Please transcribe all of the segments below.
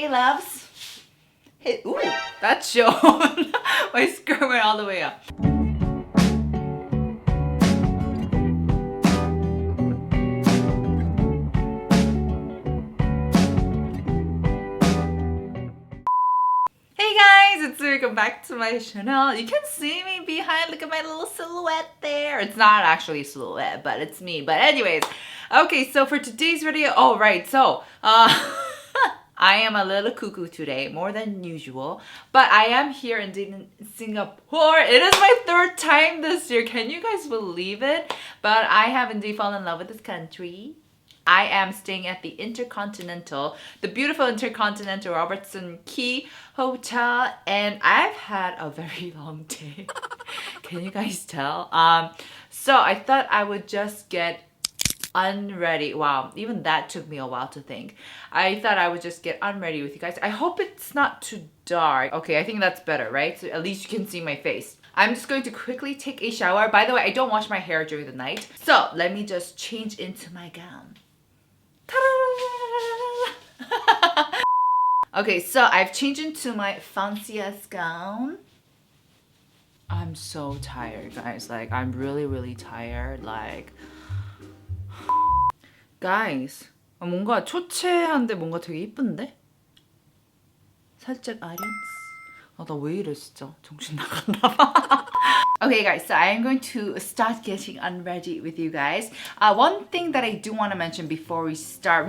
Hey loves. Hey, ooh, that's shown. My skirt went all the way up. Hey guys, it's welcome back to my channel. You can see me behind, look at my little silhouette there. It's not actually a silhouette, but it's me. But anyways, okay, so for today's video, I am a little cuckoo today, more than usual, but I am here indeed in Singapore. It is my third time this year. Can you guys believe it? But I have indeed fallen in love with this country. I am staying at the the beautiful Intercontinental Robertson Quay Hotel, and I've had a very long day. Can you guys tell? So I thought I would just get Unready. Wow, even that took me a while to think. I thought I would just get Unready with you guys. I hope it's not too dark. Okay, I think that's better, right? So at least you can see my face. I'm just going to quickly take a shower. By the way, I don't wash my hair during the night. So let me just change into my gown. Okay, so I've changed into my fanciest gown. I'm so tired, guys. Like, I'm really tired. Like, guys, 뭔가 초췌한데 뭔가 되게 이쁜데? 살짝 아련스? 나 왜 이래 진짜. 정신 나갔나 봐. Okay guys, so I am going to start getting unready with you guys. One thing that I do want to mention before we start,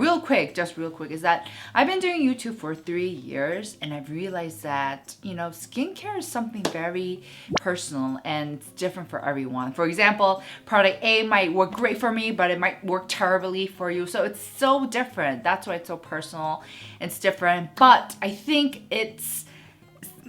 just real quick, is that I've been doing YouTube for 3 years and I've realized that, you know, skincare is something very personal and it's different for everyone. For example, product A might work great for me, but it might work terribly for you. So it's so different. That's why it's so personal. It's different. But I think it's,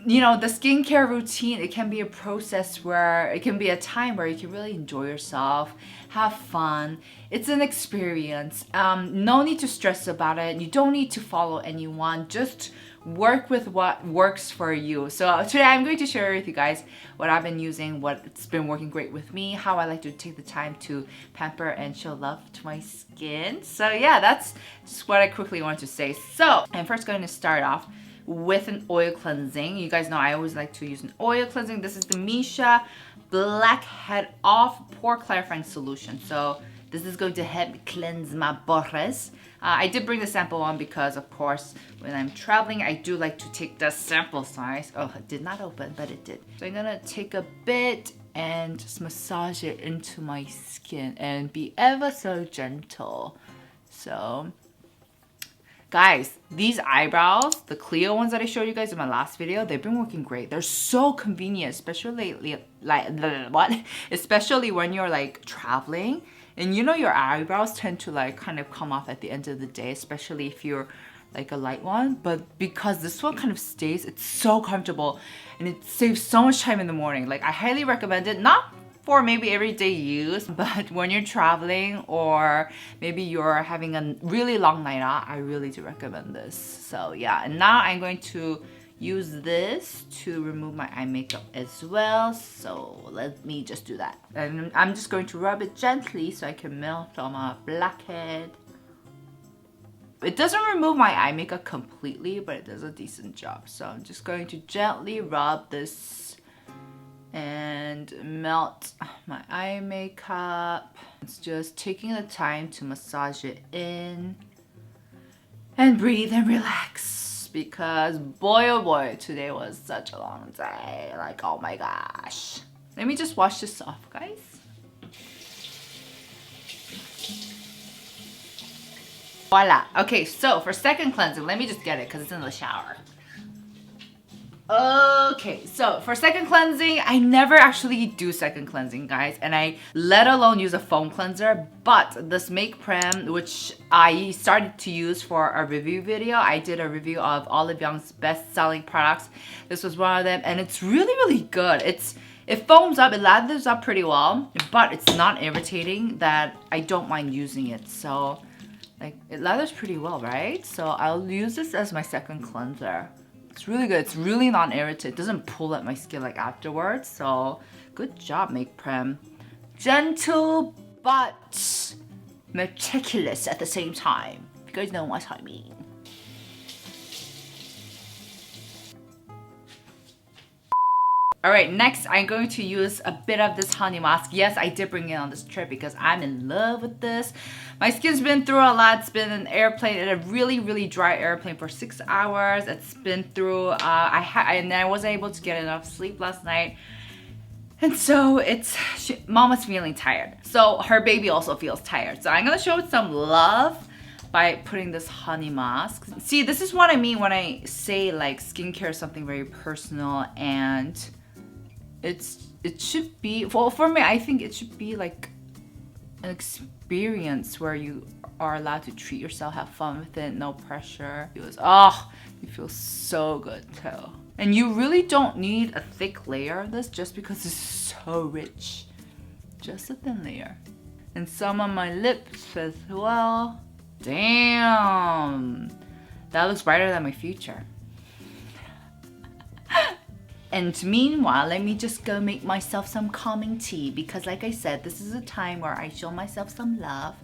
you know, the skincare routine, it can be a process where it can be a time where you can really enjoy yourself, have fun. It's an experience. No need to stress about it. You don't need to follow anyone. Just work with what works for you. So today I'm going to share with you guys what I've been using, what's been working great with me, how I like to take the time to pamper and show love to my skin. So yeah, that's just what I quickly want to say. So I'm first going to start off with an oil cleansing. You guys know I always like to use an oil cleansing. This is the Missha Blackhead Off Pore Clarifying Solution. So this is going to help me cleanse my pores. I did bring the sample one because, of course, when I'm traveling, I do like to take the sample size. Oh, it did not open, but it did. So I'm gonna take a bit and just massage it into my skin and be ever so gentle. So guys, these eyebrows, the Clio ones that I showed you guys in my last video, they've been working great. They're so convenient, especially especially when you're like traveling and you know your eyebrows tend to like kind of come off at the end of the day, especially if you're like a light one. But because this one kind of stays, it's so comfortable and it saves so much time in the morning. Like, I highly recommend it, not for maybe everyday use, but when you're traveling or maybe you're having a really long night out, I really do recommend this. So yeah, and now I'm going to use this to remove my eye makeup as well. So let me just do that. And I'm just going to rub it gently so I can melt all my blackhead. It doesn't remove my eye makeup completely, but it does a decent job. So I'm just going to gently rub this and melt my eye makeup. It's just taking the time to massage it in and breathe and relax, because boy oh boy, today was such a long day. Like, oh my gosh. Let me just wash this off, guys. Voila. Okay, so for second cleansing, let me just get it because it's in the shower. Okay, so for second cleansing, I never actually do second cleansing, guys, and I let alone use a foam cleanser. But this Makeprem, which I started to use for a review video, I did a review of Olive Young's best-selling products. This was one of them, and it's really good. It foams up, it lathers up pretty well, but it's not irritating that I don't mind using it. So, like, it lathers pretty well, right? So I'll use this as my second cleanser. It's really good. It's really non-irritating. It doesn't pull at my skin like afterwards. So good job, Makeprem. Gentle but meticulous at the same time. You guys know what I mean. Alright, next I'm going to use a bit of this honey mask. Yes, I did bring it on this trip because I'm in love with this. My skin's been through a lot. It's been an airplane, in a really, really dry airplane for 6 hours. It's been through, and I wasn't able to get enough sleep last night. And so Mama's feeling tired. So her baby also feels tired. So I'm gonna show it some love by putting this honey mask. See, this is what I mean when I say like skincare is something very personal, and it should be, well, for me, I think it should be like an experience where you are allowed to treat yourself, have fun with it, no pressure. You feel so good too. And you really don't need a thick layer of this just because it's so rich. Just a thin layer. And some on my lips as well. Damn, that looks brighter than my future. And meanwhile, let me just go make myself some calming tea, because like I said, this is a time where I show myself some love,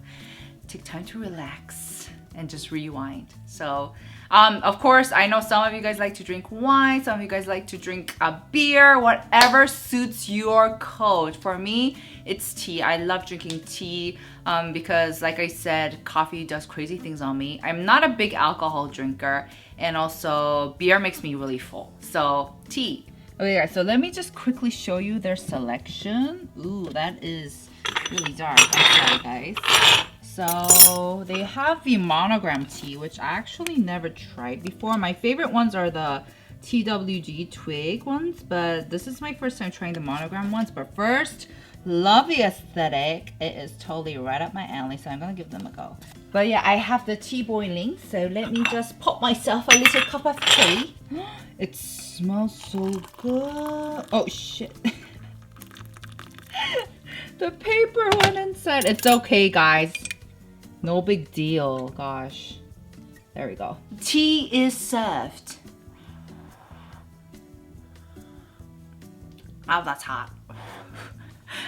take time to relax and just rewind. So of course, I know some of you guys like to drink wine, some of you guys like to drink a beer, whatever suits your code. For me, it's tea. I love drinking tea because like I said, coffee does crazy things on me. I'm not a big alcohol drinker, and also beer makes me really full. So tea. Okay guys, so let me just quickly show you their selection. Ooh, that is really dark. I'm sorry guys. So they have the monogram tea, which I actually never tried before. My favorite ones are the TWG twig ones, but this is my first time trying the monogram ones. But first, love the aesthetic. It is totally right up my alley, so I'm gonna give them a go. But yeah, I have the tea boiling, so let me just pop myself a little cup of tea. It smells so good. Oh shit. The paper went inside. It's okay guys. No big deal, gosh. There we go. Tea is served. Oh, that's hot.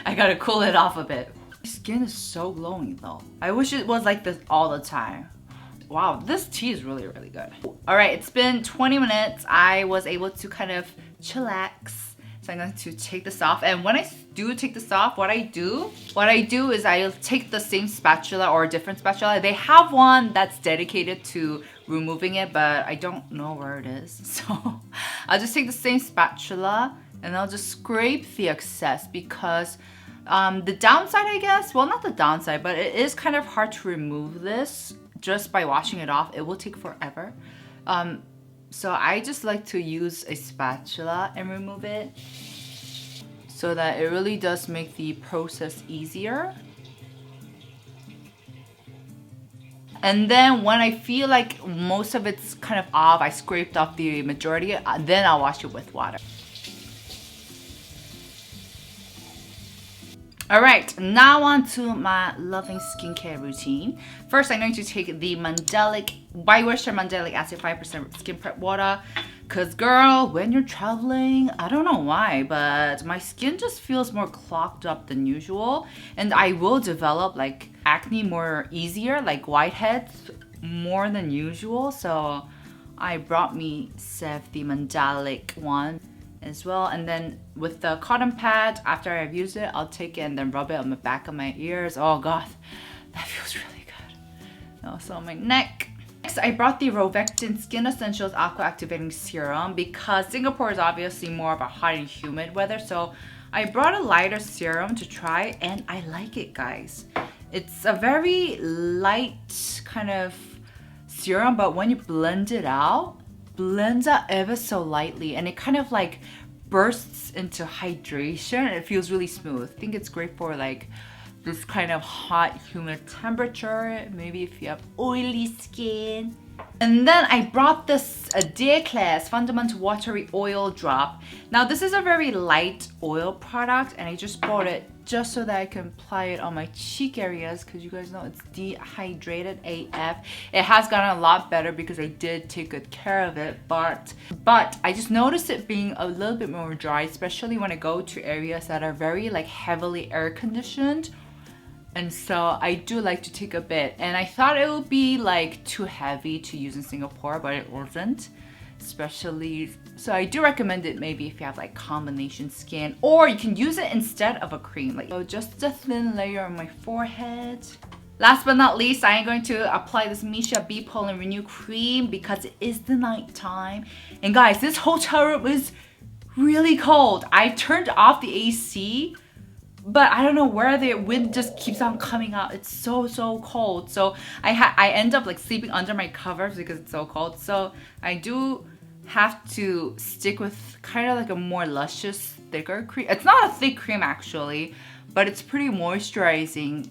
I gotta cool it off a bit. My skin is so glowing though. I wish it was like this all the time. Wow, this tea is really, really good. All right, it's been 20 minutes. I was able to kind of chillax. So I'm going to take this off. And when I do take this off, what I do is I'll take the same spatula or a different spatula. They have one that's dedicated to removing it, but I don't know where it is. So I'll just take the same spatula and I'll just scrape the excess, because the downside, I guess, well, not the downside, but it is kind of hard to remove this just by washing it off. It will take forever. So I just like to use a spatula and remove it, so that it really does make the process easier. And then when I feel like most of it's kind of off, I scraped off the majority, then I'll wash it with water. Alright, now on to my loving skincare routine. First, I'm going to take the Mandelic by Wishtrend Mandelic Acid 5% Skin Prep Water. Cause girl, when you're traveling, I don't know why, but my skin just feels more clogged up than usual. And I will develop like acne more easier, like whiteheads more than usual. So I brought me the Mandelic one as well. And then with the cotton pad, after I've used it, I'll take it and then rub it on the back of my ears. Oh god, that feels really good. Also on my neck. Next, I brought the Rovectin Skin Essentials Aqua Activating Serum, because Singapore is obviously more of a hot and humid weather. So I brought a lighter serum to try, and I like it, guys. It's a very light kind of serum, but when you blend it out, blends out ever so lightly, and it kind of like bursts into hydration. It feels really smooth. I think it's great for like this kind of hot, humid temperature, maybe if you have oily skin. And then I brought this Klairs Fundamental Watery Oil Drop. Now this is a very light oil product, and I just bought it just so that I can apply it on my cheek areas, because you guys know it's dehydrated AF. It has gotten a lot better because I did take good care of it, but I just noticed it being a little bit more dry, especially when I go to areas that are very like heavily air conditioned. And so I do like to take a bit, and I thought it would be like too heavy to use in Singapore, but it wasn't. especially. So I do recommend it maybe if you have like combination skin, or you can use it instead of a cream. Like, so just a thin layer on my forehead. Last but not least, I am going to apply this Missha Be Pollen Renew cream because it is the night time. And guys, this hotel room is really cold. I turned off the AC, but I don't know where the wind just keeps on coming out. It's so cold. So I end up like sleeping under my covers because it's so cold. So I do have to stick with kind of like a more luscious, thicker cream. It's not a thick cream actually, but it's pretty moisturizing.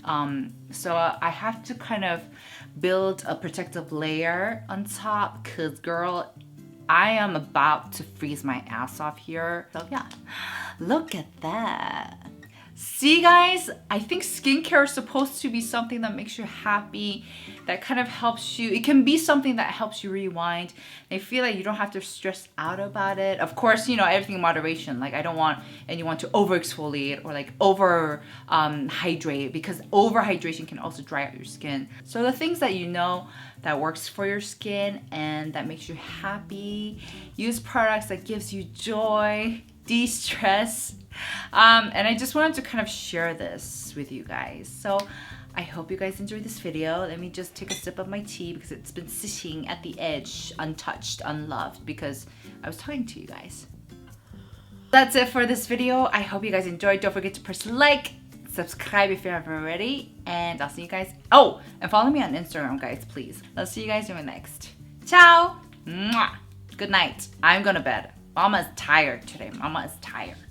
So I have to kind of build a protective layer on top because girl, I am about to freeze my ass off here. So yeah, look at that. See guys, I think skincare is supposed to be something that makes you happy, that kind of helps you. It can be something that helps you rewind. I feel like you don't have to stress out about it. Of course, you know, everything in moderation. Like I don't want anyone to over exfoliate or like over hydrate, because over hydration can also dry out your skin. So the things that you know that works for your skin and that makes you happy, use products that gives you joy, de-stress. And I just wanted to kind of share this with you guys. So I hope you guys enjoyed this video. Let me just take a sip of my tea because it's been sitting at the edge, untouched, unloved, because I was talking to you guys. That's it for this video. I hope you guys enjoyed. Don't forget to press like, subscribe if you haven't already, and I'll see you guys. Oh, and follow me on Instagram, guys, please. I'll see you guys in the next. Ciao! Mwah! Good night. I'm gonna bed. Mama is tired today. Mama is tired.